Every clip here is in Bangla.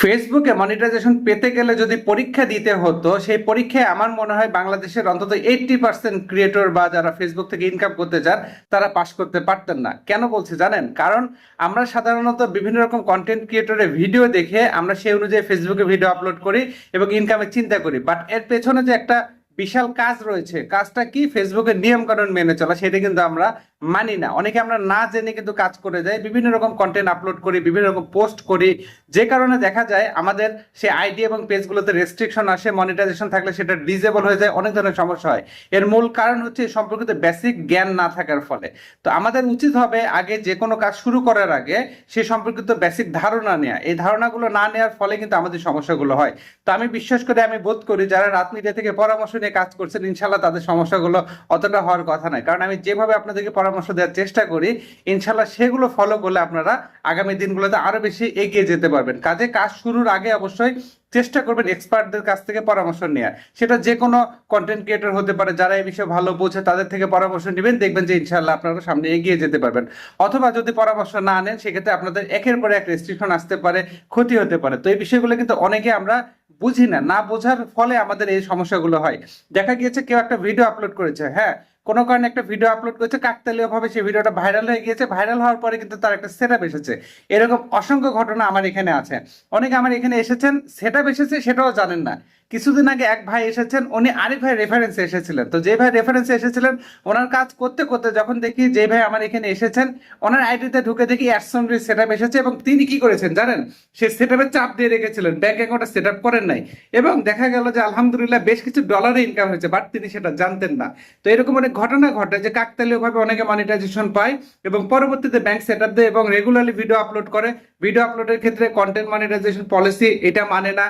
ফেসবুকে মনিটাইজেশন পেতে গেলে যদি পরীক্ষা দিতে হতো, সেই পরীক্ষায় আমার মনে হয় বাংলাদেশের অন্তত 80% ক্রিয়েটর বা যারা ফেসবুক থেকে ইনকাম করতে চান তারা পাশ করতে পারতেন না। কেন বলছি জানেন? কারণ আমরা সাধারণত বিভিন্ন রকম কন্টেন্ট ক্রিয়েটরের ভিডিও দেখে আমরা সেই অনুযায়ী ফেসবুকে ভিডিও আপলোড করি এবং ইনকামের চিন্তা করি, বাট এর পেছনে যে একটা বিশাল কাজ রয়েছে, কাজটা কি? ফেসবুকের নিয়ম কানুন মেনে চলা, সেটা কিন্তু আমরা মানি না। অনেকে আমরা না জেনে কিন্তু কাজ করে যাই, বিভিন্ন রকম কন্টেন্ট আপলোড করি, বিভিন্ন রকম পোস্ট করি, যে কারণে দেখা যায় আমাদের সেই আইডি এবং পেজগুলোতে রেস্ট্রিকশন আসে, মনিটাইজেশন থাকলে সেটা ডিজেবল হয়ে যায়, অনেক ধরনের সমস্যা হয়। এর মূল কারণ হচ্ছে এই সম্পর্কিত বেসিক জ্ঞান না থাকার ফলে। তো আমাদের উচিত হবে আগে যে কোনো কাজ শুরু করার আগে সে সম্পর্কিত বেসিক ধারণা নেওয়া। এই ধারণাগুলো না নেওয়ার ফলে কিন্তু আমাদের সমস্যাগুলো হয়। তো আমি বিশ্বাস করি, আমি বোধ করি যারা রাত মিডিয়া থেকে পরামর্শ নিয়ে কাজ করছেন ইনশাল্লাহ তাদের সমস্যাগুলো অতটা হওয়ার কথা নয়। কারণ আমি যেভাবে আপনাদেরকে পরামর্শ দেওয়ার চেষ্টা করি ইনশাল্লাহ সেগুলো ফলো করলে আপনারা আগামী দিনগুলোতে আরো বেশি এগিয়ে যেতে পারবেন। কাজ শুরুর আগে অবশ্যই চেষ্টা করবেন এক্সপার্টদের কাছ থেকে পরামর্শ নেওয়ার। সেটা যে কোনো কন্টেন্ট ক্রিয়েটর হতে পারে, যারা এই বিষয়ে ভালো বোঝে তাদের থেকে পরামর্শ নেবেন, দেখবেন যে ইনশাল্লাহ আপনারা সামনে এগিয়ে যেতে পারবেন। অথবা যদি পরামর্শ না নেন সেক্ষেত্রে আপনাদের একের পর এক রেস্ট্রিকশন আসতে পারে, ক্ষতি হতে পারে। তো এই বিষয়গুলো কিন্তু অনেকে আমরা বুঝি না, না বোঝার ফলে আমাদের এই সমস্যাগুলো হয়। দেখা গিয়েছে কেউ একটা ভিডিও আপলোড করেছে, হ্যাঁ, কোনো কারণে একটা ভিডিও আপলোড করেছে, কাকতালীয় ভাবে সেই ভিডিওটা ভাইরাল হয়ে গিয়েছে, ভাইরাল হওয়ার পরে কিন্তু তার একটা সেটআপ এসেছে। এরকম অসংখ্য ঘটনা আমার এখানে আছে। অনেকে আমার এখানে এসেছেন, সেটআপ এসেছে সেটাও জানেন না। কিছুদিন আগে এক ভাই এসেছেন, উনি আরেক ভাই রেফারেন্সে এসেছিলেন। তো যে ভাই রেফারেন্সে এসেছিলেন ওনার কাজ করতে করতে যখন দেখি যে ভাই আমার এখানে এসেছেন, ওনার আইডিতে ঢুকে দেখি অ্যাডসনরির সেটআপ এসেছে এবং তিনি কি করেছেন জানেন? সে সেটআপের চাপ দিয়ে রেখেছিলেন, ব্যাংক অ্যাকাউন্টে সেটআপ করেন নাই, এবং দেখা গেল যে আলহামদুলিল্লাহ বেশ কিছু ডলারে ইনকাম হয়েছে, বাট তিনি সেটা জানতেন না। তো এরকম অনেক ঘটনা ঘটে যে কাকতালীয় ভাবে অনেকে মনিটাইজেশন পায় এবং পরবর্তীতে ব্যাংক সেটআপ দেয় এবং রেগুলারলি ভিডিও আপলোড করে। ভিডিও আপলোডের ক্ষেত্রে কন্টেন্ট মনিটাইজেশন পলিসি এটা মানে না,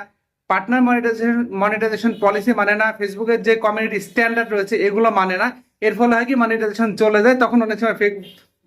পার্টনার মনিটাইজেশন পলিসি মানে না, ফেসবুকের যে কমিউনিটি স্ট্যান্ডার্ড রয়েছে এগুলো মানে না। এর ফলে হয় কি, মনিটাইজেশন চলে যায়, তখন অনেক সময়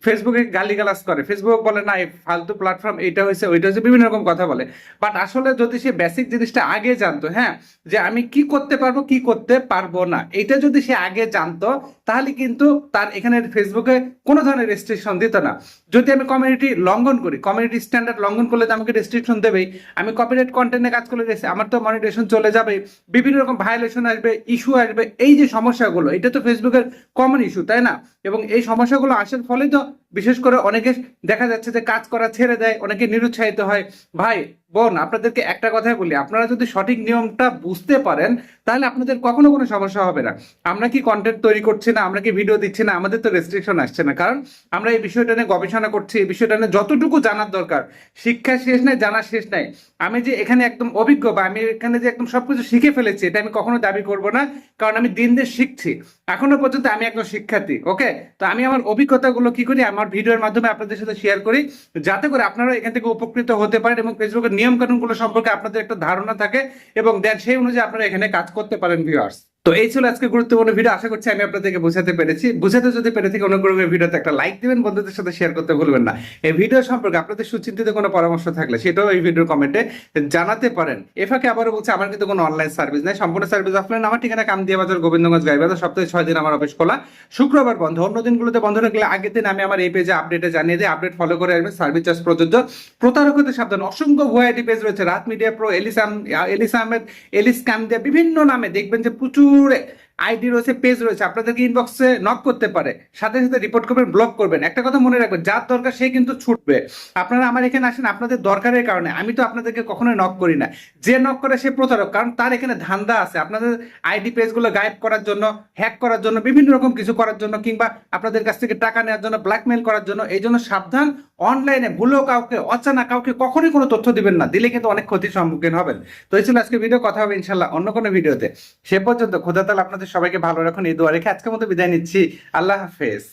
ফেসবুকে গালিগালাজ করে, ফেসবুক বলে না এই ফালতু প্ল্যাটফর্ম, এইটা হয়েছে ওইটা হয়েছে, বিভিন্ন রকম কথা বলে। বাট আসলে যদি সে বেসিক জিনিসটা আগে জানতো, হ্যাঁ, যে আমি কি করতে পারবো কি করতে পারবো না, এটা যদি সে আগে জানতো তাহলে কিন্তু তার এখানে ফেসবুকে কোনো ধরনের রেস্ট্রিকশন দিত না। যদি আমি কমিউনিটি লঙ্ঘন করি, কমিউনিটি স্ট্যান্ডার্ড লঙ্ঘন করলে তো আমাকে রেস্ট্রিকশন দেবেই। আমি কপিরাইট কন্টেন্টে কাজ করে গেছি, আমার তো মনিটাইজেশন চলে যাবে, বিভিন্ন রকম ভায়োলেশন আসবে, ইস্যু আসবে। এই যে সমস্যাগুলো, এটা তো ফেসবুকের কমন ইস্যু, তাই না? এবং এই সমস্যাগুলো আসার ফলে তো বিশেষ করে অনেকে দেখা যাচ্ছে যে কাজ করা ছেড়ে দেয়, অনেকে নিরুৎসাহিত হয়। ভাই বোন, আপনাদেরকে একটা কথাই বলি, আপনারা যদি সঠিক নিয়মটা বুঝতে পারেন তাহলে আপনাদের কখনো কোনো সমস্যা হবে না। আমরা কি কন্টেন্ট তৈরি করছি না, আমরা কি ভিডিও দিচ্ছি না, আমাদের তো রেস্ট্রিকশন আসছে না, কারণ আমরা এই বিষয়টা নিয়ে গবেষণা করছি, এই বিষয়টা নিয়ে যতটুকু জানার দরকার। শিক্ষা শেষ নাই, জানা শেষ নাই। আমি যে এখানে একদম অভিজ্ঞ বা আমি এখানে যে একদম সবকিছু শিখে ফেলেছি এটা আমি কখনো দাবি করব না, কারণ আমি দিন দিন শিখছি। এখনো পর্যন্ত আমি একজন শিক্ষার্থী, ওকে? তো আমি আমার অভিজ্ঞতাগুলো কি করি, আমার ভিডিওর মাধ্যমে আপনাদের সাথে শেয়ার করি, যাতে করে আপনারা এখান থেকে উপকৃত হতে পারেন এবং ফেসবুকের নিয়ম কানুনগুলো সম্পর্কে আপনাদের একটা ধারণা থাকে এবং দেন সেই অনুযায়ী আপনারা এখানে কাজ করতে পারেন ভিউয়ার্স। তো এই ছিল আজকে গুরুত্বপূর্ণ ভিডিও, আশা করছি আমি আপনাদেরকে বোঝাতে পেরেছি। বুঝাতে যদি পেরে থেকে অনুগ্রহে ভিডিওতে একটা লাইক দিবেন, বন্ধুদের সাথে শেয়ার করতে ভুলবেন না। এই ভিডিও সম্পর্কে আপনাদের সুচিন্তিত কোনো পরামর্শ থাকলে সেটাও এই ভিডিওর কমেন্টে জানাতে পারেন। এফাকে আবারও বলছি, আমার কিন্তু কোনো অনলাইন সার্ভিস নাই, সম্পূর্ণ সার্ভিস অফলাইন। আমার ঠিকানা কামদিয়া বাজার, গোবিন্দগঞ্জ, গাইবান্ধা। সপ্তাহে 6 দিন আমার অফিস খোলা, শুক্রবার বন্ধ। অন্য দিনগুলোতে বন্ধ রাখলে আগের দিন আমি আমার এই পেজে আপডেটে জানিয়ে দিই, আপডেট ফলো করে আসবেন। সার্ভিস চার্জ প্রযোজ্য। প্রতারক হতে সাবধান, অসংখ্য ভুয়াইডি পেজ রয়েছে, রাত মিডিয়া প্রো, এলিস আহমেদ, এলিস কামদিয়া, বিভিন্ন নামে দেখবেন যে প্রচুর আইডি রয়েছে, পেজ রয়েছে। আপনাদেরকে ইনবক্সে নক করতে পারে, সাথে সাথে রিপোর্ট করবেন, ব্লক করবেন। একটা কথা মনে রাখবেন, যার দরকার সে কিন্তু ছুটবে। আপনারা আমার এখানে আসেন আপনাদের দরকারের কারণে, আমি তো আপনাদেরকে কখনোই নক করি না। যে নক করে সে প্রতারক, কারণ তার এখানে ধান্দা আছে আপনাদের আইডি পেজগুলো গায়েব করার জন্য, হ্যাক করার জন্য, বিভিন্ন রকম কিছু করার জন্য, কিংবা আপনাদের কাছ থেকে টাকা নেওয়ার জন্য, ব্ল্যাকমেল করার জন্য। এই জন্য সাবধান, অনলাইনে ভুলেও কাউকে, অচানা কাউকে কখনোই কোনো তথ্য দিবেন না, দিলে কিন্তু অনেক ক্ষতির সম্মুখীন হবেন। তো এই ছিল আজকে ভিডিও, কথা হবে ইনশাল্লাহ অন্য কোনো ভিডিওতে। সে পর্যন্ত খোদা তাআলা আপনাদের সবাইকে ভালো রাখুন, এই দোয়া রেখে আজকের মতো বিদায় নিচ্ছি। আল্লাহ হাফেজ।